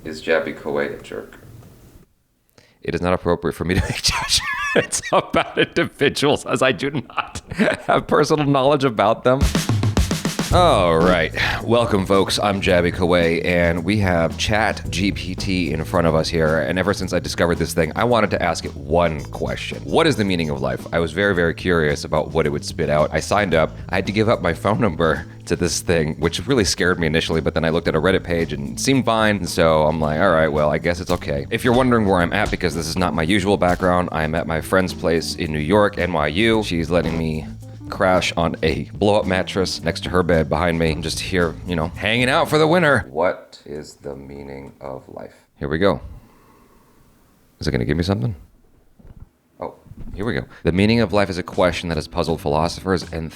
Is Jabby Coe a jerk? It is not appropriate for me to make judgments about individuals as I do not have personal knowledge about them. All right. Welcome, folks. I'm Jabby Coe, and we have ChatGPT in front of us here. And ever since I discovered this thing, I wanted to ask it one question. What is the meaning of life? I was very, very curious about what it would spit out. I signed up. I had to give up my phone number to this thing, which really scared me initially, but then I looked at a Reddit page and it seemed fine. And so I'm like, all right, well, I guess it's okay. If you're wondering where I'm at, because this is not my usual background, I'm at my friend's place in New York, NYU. She's letting me crash on a blow-up mattress next to her bed behind me. I'm just here, hanging out for the winter. What is the meaning of life? Here we go. Is it going to give me something? Oh, here we go. The meaning of life is a question that has puzzled philosophers and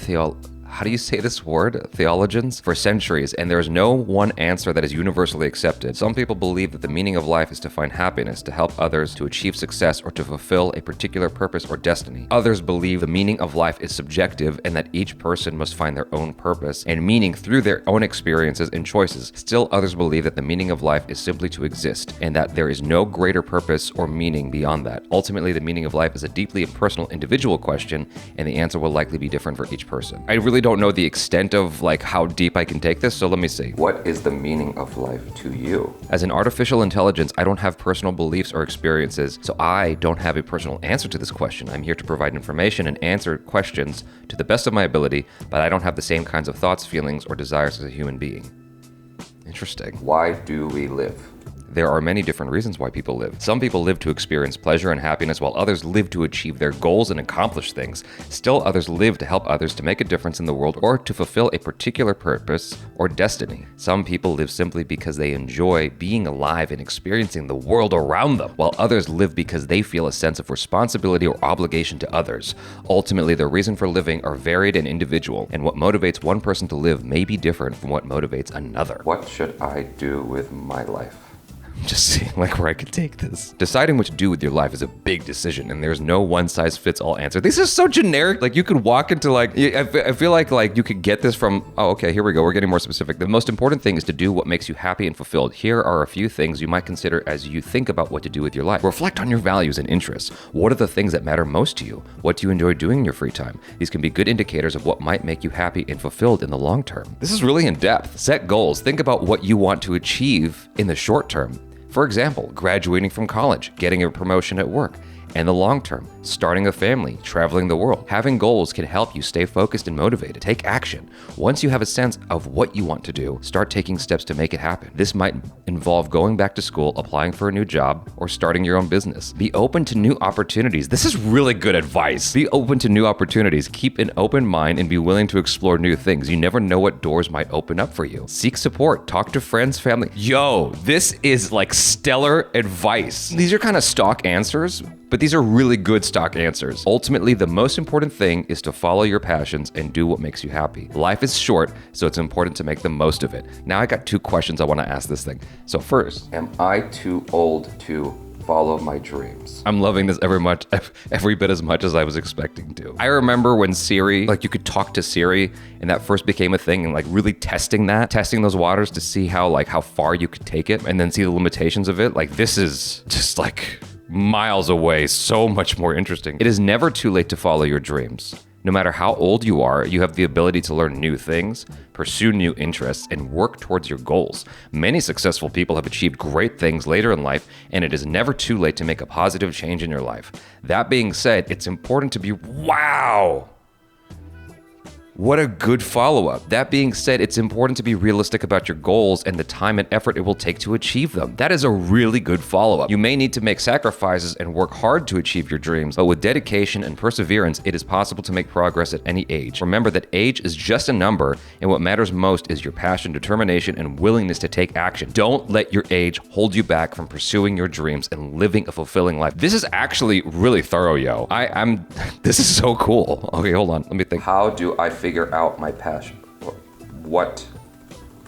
how do you say this word? Theologians for centuries, and there is no one answer that is universally accepted. Some people believe that the meaning of life is to find happiness, to help others, to achieve success, or to fulfill a particular purpose or destiny. Others believe the meaning of life is subjective and that each person must find their own purpose and meaning through their own experiences and choices. Still, others believe that the meaning of life is simply to exist and that there is no greater purpose or meaning beyond that. Ultimately, the meaning of life is a deeply personal, individual question, and the answer will likely be different for each person. I really don't know the extent of how deep I can take this, so let me see. What is the meaning of life to you? As an artificial intelligence, I don't have personal beliefs or experiences, so I don't have a personal answer to this question. I'm here to provide information and answer questions to the best of my ability, but I don't have the same kinds of thoughts, feelings, or desires as a human being. Interesting. Why do we live? There are many different reasons why people live. Some people live to experience pleasure and happiness, while others live to achieve their goals and accomplish things. Still, others live to help others, to make a difference in the world, or to fulfill a particular purpose or destiny. Some people live simply because they enjoy being alive and experiencing the world around them, while others live because they feel a sense of responsibility or obligation to others. Ultimately, the reason for living are varied and individual, and what motivates one person to live may be different from what motivates another. What should I do with my life? Just seeing where I could take this. Deciding what to do with your life is a big decision, and there's no one-size-fits-all answer. This is so generic. You could walk into I feel like you could get this from, oh, okay, here we go. We're getting more specific. The most important thing is to do what makes you happy and fulfilled. Here are a few things you might consider as you think about what to do with your life. Reflect on your values and interests. What are the things that matter most to you? What do you enjoy doing in your free time? These can be good indicators of what might make you happy and fulfilled in the long term. This is really in depth. Set goals. Think about what you want to achieve in the short term. For example, graduating from college, getting a promotion at work. And the long term, starting a family, traveling the world. Having goals can help you stay focused and motivated. Take action. Once you have a sense of what you want to do, start taking steps to make it happen. This might involve going back to school, applying for a new job, or starting your own business. Be open to new opportunities. This is really good advice. Be open to new opportunities. Keep an open mind and be willing to explore new things. You never know what doors might open up for you. Seek support. Talk to friends, family. Yo, this is stellar advice. These are kind of stock answers, but these are really good stock answers. Ultimately, the most important thing is to follow your passions and do what makes you happy. Life is short, so it's important to make the most of it. Now I got two questions I want to ask this thing. So first, am I too old to follow my dreams? I'm loving this every bit as much as I was expecting to. I remember when Siri, you could talk to Siri, and that first became a thing, and really testing those waters to see how far you could take it, and then see the limitations of it. This is just miles away, so much more interesting. It is never too late to follow your dreams. No matter how old you are, you have the ability to learn new things, pursue new interests, and work towards your goals. Many successful people have achieved great things later in life, and it is never too late to make a positive change in your life. That being said, it's important to be, wow! What a good follow-up. That being said, it's important to be realistic about your goals and the time and effort it will take to achieve them. That is a really good follow-up. You may need to make sacrifices and work hard to achieve your dreams, but with dedication and perseverance, it is possible to make progress at any age. Remember that age is just a number, and what matters most is your passion, determination, and willingness to take action. Don't let your age hold you back from pursuing your dreams and living a fulfilling life. This is actually really thorough, yo. This is so cool. Okay, hold on. Let me think. How do I figure out my passion? What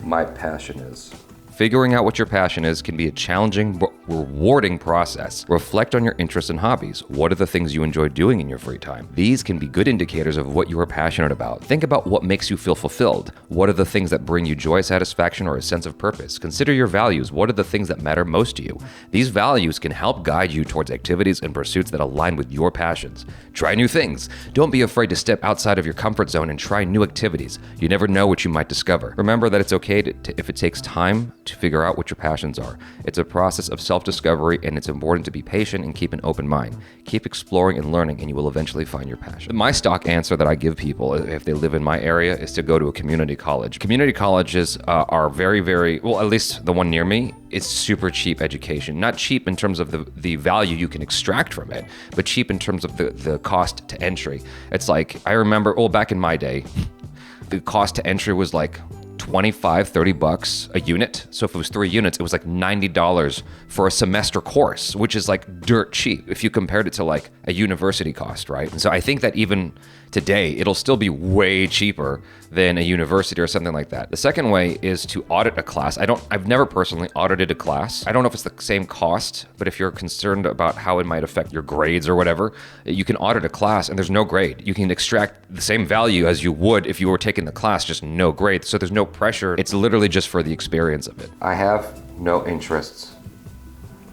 my passion is? Figuring out what your passion is can be a challenging rewarding process. Reflect on your interests and hobbies. What are the things you enjoy doing in your free time? These can be good indicators of what you are passionate about. Think about what makes you feel fulfilled. What are the things that bring you joy, satisfaction, or a sense of purpose? Consider your values. What are the things that matter most to you? These values can help guide you towards activities and pursuits that align with your passions. Try new things. Don't be afraid to step outside of your comfort zone and try new activities. You never know what you might discover. Remember that it's okay if it takes time to figure out what your passions are. It's a process of self-discovery, and it's important to be patient and keep an open mind. Keep exploring and learning, and you will eventually find your passion. My stock answer that I give people if they live in my area is to go to a community college. Community colleges are very, very, well, at least the one near me, is super cheap education. Not cheap in terms of the value you can extract from it, but cheap in terms of the cost to entry. It's like, I remember, well, back in my day, the cost to entry was like $25, $30 a unit. So if it was 3 units, it was like $90 for a semester course, which is like dirt cheap if you compared it to like a university cost, right? And so I think that even today, it'll still be way cheaper than a university or something like that. The second way is to audit a class. I've never personally audited a class. I don't know if it's the same cost, but if you're concerned about how it might affect your grades or whatever, you can audit a class and there's no grade. You can extract the same value as you would if you were taking the class, just no grade. So there's no pressure. It's literally just for the experience of it. I have no interests.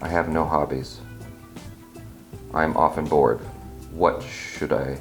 I have no hobbies. I am often bored. What should I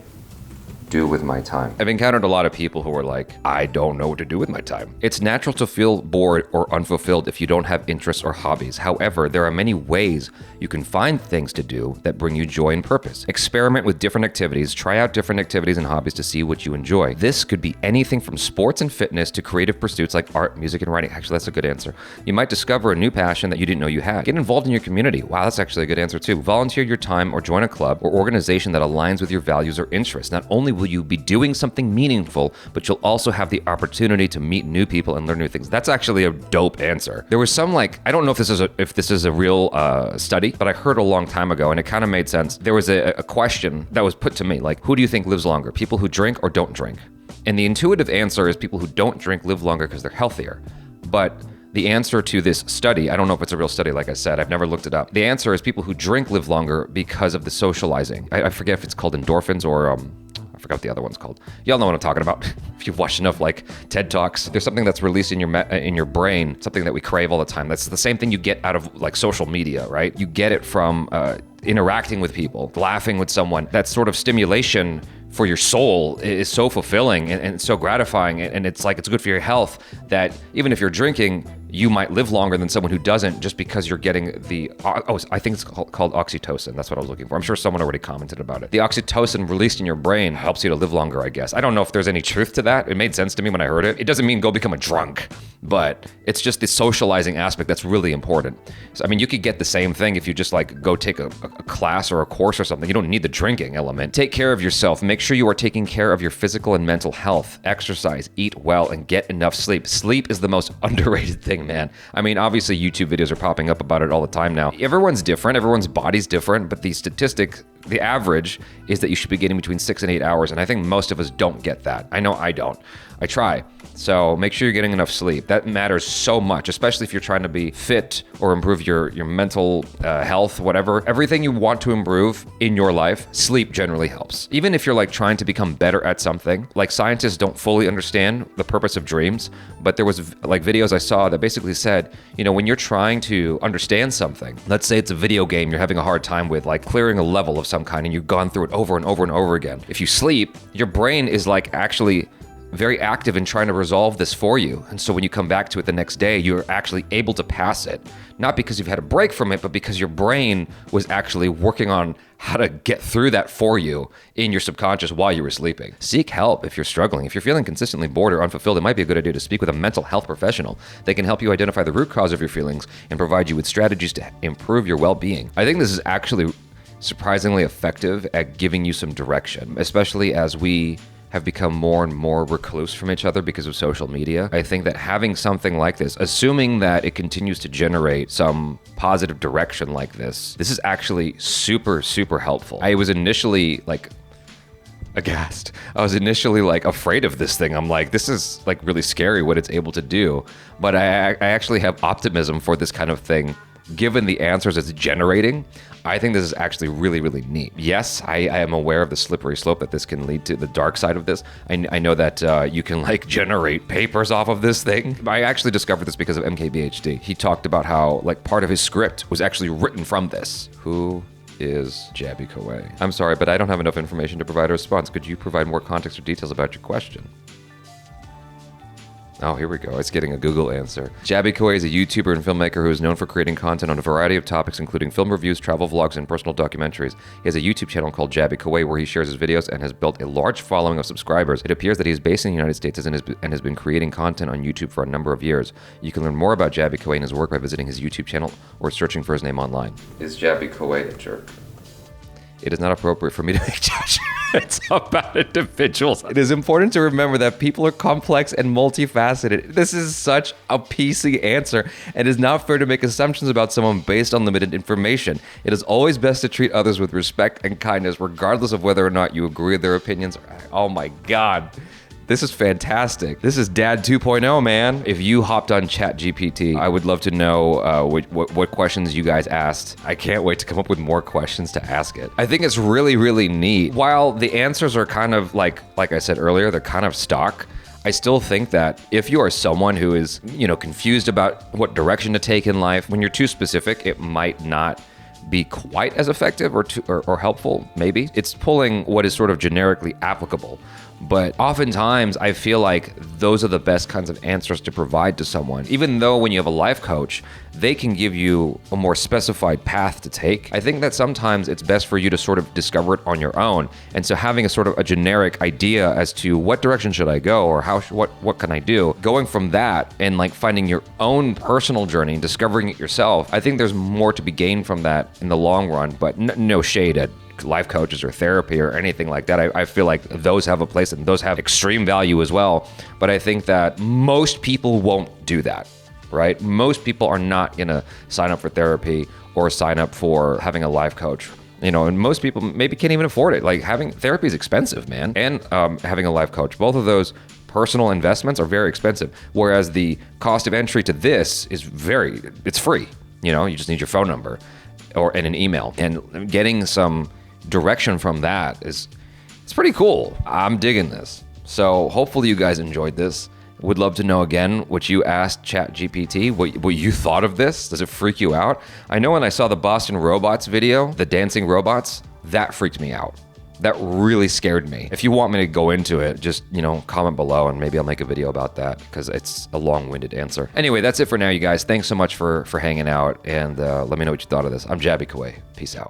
do with my time? I've encountered a lot of people who are like, I don't know what to do with my time. It's natural to feel bored or unfulfilled if you don't have interests or hobbies. However, there are many ways you can find things to do that bring you joy and purpose. Experiment with different activities. Try out different activities and hobbies to see what you enjoy. This could be anything from sports and fitness to creative pursuits like art, music, and writing. Actually, that's a good answer. You might discover a new passion that you didn't know you had. Get involved in your community. Wow, that's actually a good answer too. Volunteer your time or join a club or organization that aligns with your values or interests. Not only will you be doing something meaningful, but you'll also have the opportunity to meet new people and learn new things. That's actually a dope answer. There was some I don't know if this is a real study, but I heard a long time ago and it kind of made sense. There was a question that was put to me, like, who do you think lives longer, people who drink or don't drink? And the intuitive answer is people who don't drink live longer because they're healthier. But the answer to this study, I don't know if it's a real study, like I said, I've never looked it up. The answer is people who drink live longer because of the socializing. I forget if it's called endorphins or I forgot what the other one's called. Y'all know what I'm talking about. If you've watched enough TED Talks, there's something that's released in your brain, something that we crave all the time. That's the same thing you get out of social media, right? You get it from interacting with people, laughing with someone. That sort of stimulation for your soul is so fulfilling and so gratifying, and it's good for your health that even if you're drinking, you might live longer than someone who doesn't, just because you're getting I think it's called oxytocin. That's what I was looking for. I'm sure someone already commented about it. The oxytocin released in your brain helps you to live longer, I guess. I don't know if there's any truth to that. It made sense to me when I heard it. It doesn't mean go become a drunk, but it's just the socializing aspect that's really important. So, I mean, you could get the same thing if you just go take a class or a course or something. You don't need the drinking element. Take care of yourself. Make sure you are taking care of your physical and mental health. Exercise, eat well, and get enough sleep. Sleep is the most underrated thing, man. I mean, obviously YouTube videos are popping up about it all the time now. Everyone's different, everyone's body's different, but the statistic, the average is that you should be getting between 6 and 8 hours, and I think most of us don't get that. I know I don't. I try. So make sure you're getting enough sleep. That matters so much, especially if you're trying to be fit or improve your mental health, whatever. Everything you want to improve in your life, sleep generally helps. Even if you're trying to become better at something, scientists don't fully understand the purpose of dreams, but there was videos I saw that basically said, when you're trying to understand something, let's say it's a video game you're having a hard time with, clearing a level of some kind, and you've gone through it over and over and over again. If you sleep, your brain is actually very active in trying to resolve this for you. And so when you come back to it the next day, you're actually able to pass it. Not because you've had a break from it, but because your brain was actually working on how to get through that for you in your subconscious while you were sleeping. Seek help if you're struggling. If you're feeling consistently bored or unfulfilled, it might be a good idea to speak with a mental health professional. They can help you identify the root cause of your feelings and provide you with strategies to improve your well-being. I think this is actually surprisingly effective at giving you some direction, especially as we have become more and more recluse from each other because of social media. I think that having something like this, assuming that it continues to generate some positive direction like this is actually super, super helpful. I was initially aghast. I was initially afraid of this thing. I'm this is really scary what it's able to do. But I actually have optimism for this kind of thing given the answers it's generating, I think this is actually really, really neat. Yes, I am aware of the slippery slope that this can lead to, the dark side of this. I know that you can like generate papers off of this thing. I actually discovered this because of MKBHD. He talked about how like part of his script was actually written from this. Who is Jabby Coe? I'm sorry, but I don't have enough information to provide a response. Could you provide more context or details about your question? Oh, here we go. It's getting a Google answer. Jabby Coe is a YouTuber and filmmaker who is known for creating content on a variety of topics, including film reviews, travel vlogs, and personal documentaries. He has a YouTube channel called Jabby Coe where he shares his videos and has built a large following of subscribers. It appears that he is based in the United States and has been creating content on YouTube for a number of years. You can learn more about Jabby Coe and his work by visiting his YouTube channel or searching for his name online. Is Jabby Coe a jerk? It is not appropriate for me to make judgments about individuals. It is important to remember that people are complex and multifaceted. This is such a PC answer, and it is not fair to make assumptions about someone based on limited information. It is always best to treat others with respect and kindness, regardless of whether or not you agree with their opinions. Oh my God. This is fantastic. This is Dad 2.0, man. If you hopped on ChatGPT, I would love to know what questions you guys asked. I can't wait to come up with more questions to ask it. I think it's really, really neat. While the answers are kind of like I said earlier, they're kind of stock, I still think that if you are someone who is, confused about what direction to take in life, when you're too specific, it might not be quite as effective or helpful, maybe. It's pulling what is sort of generically applicable. But oftentimes I feel like those are the best kinds of answers to provide to someone. Even though when you have a life coach, they can give you a more specified path to take. I think that sometimes it's best for you to sort of discover it on your own. And so having a sort of a generic idea as to what direction should I go or what can I do, going from that and like finding your own personal journey and discovering it yourself, I think there's more to be gained from that in the long run, but no shade at life coaches or therapy or anything like that. I feel like those have a place and those have extreme value as well. But I think that most people won't do that, right? Most people are not gonna sign up for therapy or sign up for having a life coach. And most people maybe can't even afford it. Like having therapy is expensive, man. And having a life coach, both of those personal investments are very expensive. Whereas the cost of entry to this is it's free. You just need your phone number and an email, and getting some direction from that it's pretty cool. I'm digging this. So hopefully you guys enjoyed this. Would love to know again what you asked ChatGPT, what you thought of this. Does it freak you out? I know when I saw the Boston Robots video, the dancing robots, that freaked me out. That really scared me. If you want me to go into it, just, comment below and maybe I'll make a video about that because it's a long-winded answer. Anyway, that's it for now, you guys. Thanks so much for hanging out, and let me know what you thought of this. I'm Jabby Coe. Peace out.